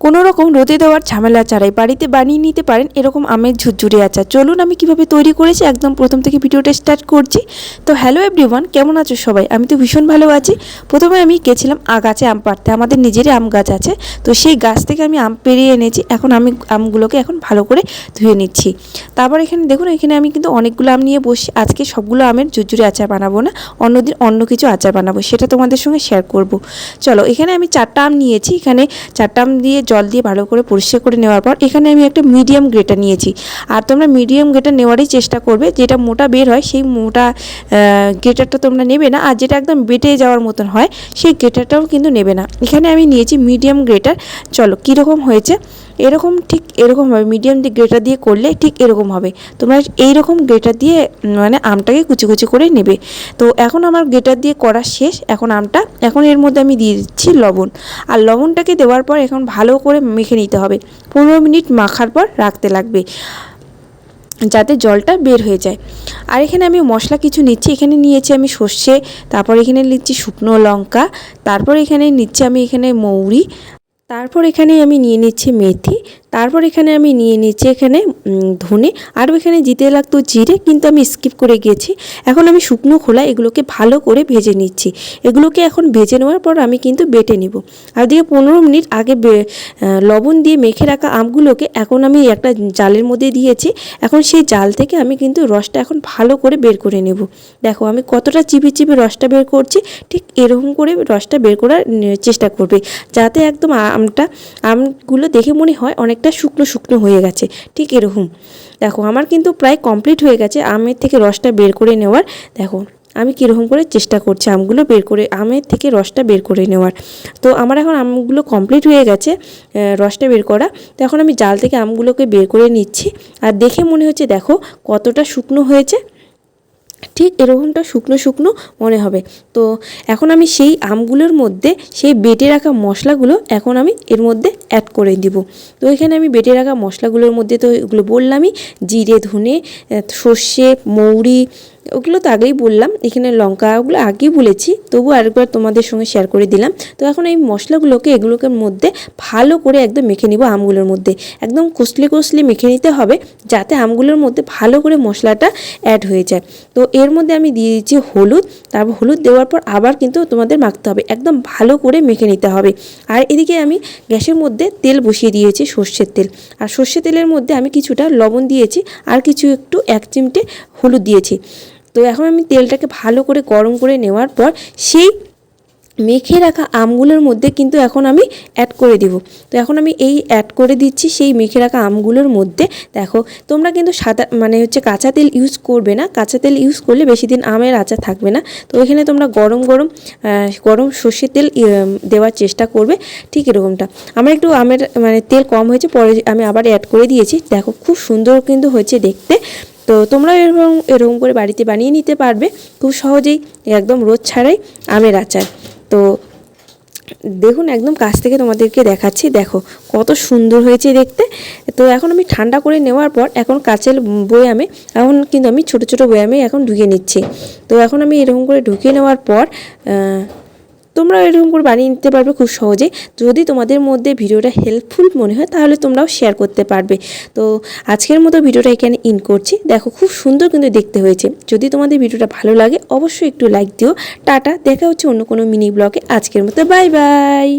কোনো রকম রোদে দেওয়ার ঝামেলা ছাড়াই বাড়িতে বানিয়ে নিতে পারেন এরকম আমের ঝুরঝুরে আচার। চলুন আমি কিভাবে তৈরি করেছি একদম প্রথম থেকে ভিডিওটা স্টার্ট করছি। তো হ্যালো এভরিওয়ান, কেমন আছো সবাই? আমি তো ভীষণ ভালো আছি। প্রথমে আমি গেছিলাম গাছে আম পাড়তে, আমাদের নিজেরই আম গাছ আছে। তো সেই গাছ থেকে আমি আম পেড়িয়ে এনেছি। এখন আমি আমগুলোকে এখন ভালো করে ধুয়ে নিচ্ছি। তারপর এখানে দেখুন, এখানে আমি কিন্তু অনেকগুলো আম নিয়ে বসি। আজকে সবগুলো আমের ঝুরঝুরে আচার বানাবো না, অন্যদিন অন্য কিছু আচার বানাবো, সেটা তোমাদের সঙ্গে শেয়ার করব। চলো, এখানে আমি 4টা আম নিয়েছি। এখানে 4টা আম দিয়ে জল দিয়ে ভালো করে পরিষ্কার করে নেওয়ার পর এখানে আমি একটা মিডিয়াম গ্রেটার নিয়েছি। আর তোমরা মিডিয়াম গ্রেটার নেওয়ারই চেষ্টা করবে, যেটা মোটা বের হয় সেই মোটা গ্রেটারটা তোমরা নেবে না, আর যেটা একদম বেটে যাওয়ার মতন হয় সেই গ্রেটারটাও কিন্তু নেবে না। এখানে আমি নিয়েছি মিডিয়াম গ্রেটার। চলো কীরকম হয়েছে, এরকম ঠিক এরকম হবে। মিডিয়াম গ্রেটার দিয়ে করলে ঠিক এরকম হবে। তোমরা এইরকম গ্রেটার দিয়ে মানে আমটাকে কুচি কুচি করে নেবে। তো এখন আমার গ্রেটার দিয়ে করা শেষ। এখন আমটা, এখন এর মধ্যে আমি দিয়ে দিচ্ছি লবণ। আর লবণটাকে দেওয়ার পর এখন ভালো করে মেখে নিতে হবে। 15 মিনিট মাখার পর রাখতে লাগবে, যাতে জলটা বের হয়ে যায়। আর এখানে আমি মশলা কিছু নিচ্ছি। এখানে নিয়েছি আমি সর্ষে, তারপর এখানে নিচ্ছি শুকনো লঙ্কা, তারপর এখানে নিচ্ছি আমি এখানে মৌরি, তারপর এখানে আমি নিয়ে নিচ্ছি মেথি, তারপর এখানে আমি নিয়ে নিচ্ছি এখানে ধনে, আরও এখানে দিতে লাগতো জিরে, কিন্তু আমি স্কিপ করে গিয়েছি। এখন আমি শুকনো খোলা এগুলোকে ভালো করে ভেজে নিচ্ছি। এগুলোকে এখন ভেজে নেওয়ার পর আমি কিন্তু বেটে নিব। আর দিয়ে 15 মিনিট আগে লবণ দিয়ে মেখে রাখা আমগুলোকে এখন আমি একটা জালের মধ্যে দিয়েছি। এখন সেই জাল থেকে আমি কিন্তু রসটা এখন ভালো করে বের করে নেব। দেখো আমি কতটা চিপে চিপে রসটা বের করছি, ঠিক এরকম করে রসটা বের করার চেষ্টা করবে, যাতে একদম আমগুলো দেখে মনে হয় অনেকটা শুকনো শুকনো হয়ে গেছে। ঠিক এরকম দেখো আমার কিন্তু প্রায় কমপ্লিট হয়ে গেছে আমের থেকে রসটা বের করে নেওয়ার। দেখো আমি কীরকম করে চেষ্টা করছি আমগুলো বের করে, আমের থেকে রসটা বের করে নেওয়ার। তো আমার এখন আমগুলো কমপ্লিট হয়ে গেছে রসটা বের করা। তো এখন আমি জাল থেকে আমগুলোকে বের করে নিচ্ছি। আর দেখে মনে হচ্ছে দেখো কতটা শুকনো হয়েছে, ঠিক এরকমটা শুকনো শুকনো মনে হবে। তো এখন আমি সেই আমগুলোর মধ্যে সেই বেটে রাখা মশলাগুলো এখন আমি এর মধ্যে অ্যাড করে দিব। তো এখানে আমি বেটে রাখা মশলাগুলোর মধ্যে, তো এগুলো বললামই, জিরে, ধনে, সর্ষে, মৌরি, ওগুলো তো আগেই বললাম। এখানে লঙ্কা, ওগুলো আগেই বলেছি, তবু আরেকবার তোমাদের সঙ্গে শেয়ার করে দিলাম। তো এখন এই মশলাগুলোকে এগুলোকে মধ্যে ভালো করে একদম মেখে নিব। আমগুলোর মধ্যে একদম কষলে কষলে মেখে নিতে হবে, যাতে আমগুলোর মধ্যে ভালো করে মশলাটা অ্যাড হয়ে যায়। তো এর মধ্যে আমি দিয়ে দিচ্ছি হলুদ। তারপর হলুদ দেওয়ার পর আবার কিন্তু তোমাদের মাখতে হবে, একদম ভালো করে মেখে নিতে হবে। আর এদিকে আমি গ্যাসের মধ্যে তেল বসিয়ে দিয়েছি, সর্ষের তেল। আর সর্ষের তেলের মধ্যে আমি কিছুটা লবণ দিয়েছি, আর কিছু একটু 1 চিমটে হলুদ দিয়েছি। তো এখন আমি তেলটাকে ভালো করে গরম করে নেওয়ার পর সেই মেখে রাখা আমগুলোর মধ্যে কিন্তু এখন আমি অ্যাড করে দিব। তো এখন আমি এই অ্যাড করে দিচ্ছি সেই মেখে রাখা আমগুলোর মধ্যে। দেখো তোমরা কিন্তু সাদা মানে হচ্ছে কাঁচা তেল ইউজ করবে না, কাঁচা তেল ইউজ করলে বেশি দিন আমের আচার থাকবে না। তো এখানে তোমরা গরম গরম সর্ষের তেল দেওয়ার চেষ্টা করবে। ঠিক এরকমটা আমার একটু আমের মানে তেল কম হয়েছে, পরে আমি আবার অ্যাড করে দিয়েছি। দেখো খুব সুন্দর কিন্তু হয়েছে দেখতে। তো তোমরা এরকম করে বাড়িতে বানিয়ে নিতে পারবে খুব সহজেই, একদম রোদ ছাড়াই আমের আচার। তো দেখুন একদম কাছ থেকে তোমাদেরকে দেখাচ্ছি, দেখো কত সুন্দর হয়েছে দেখতে। তো এখন আমি ঠান্ডা করে নেওয়ার পর এখন কাচের বয়ামে, এখন কিন্তু আমি ছোট ছোট বয়ামে এখন ঢুকিয়ে নিচ্ছি। তো এখন আমি এরকম করে ঢুকিয়ে নেওয়ার পর তোমরা এরকম করে বানিয়ে নিতে পারবে খুব সহজে। যদি তোমাদের মধ্যে ভিডিওটা হেল্পফুল মনে হয় তাহলে তোমরাও শেয়ার করতে পারবে। তো আজকের মতো ভিডিওটা এখানে ইন করছি। দেখো খুব সুন্দর কিন্তু দেখতে হয়েছে। যদি তোমাদের ভিডিওটা ভালো লাগে অবশ্যই একটু লাইক দিও। টাটা, দেখা হচ্ছে অন্য কোনো মিনি ব্লগে। আজকের মতো বাই বাই।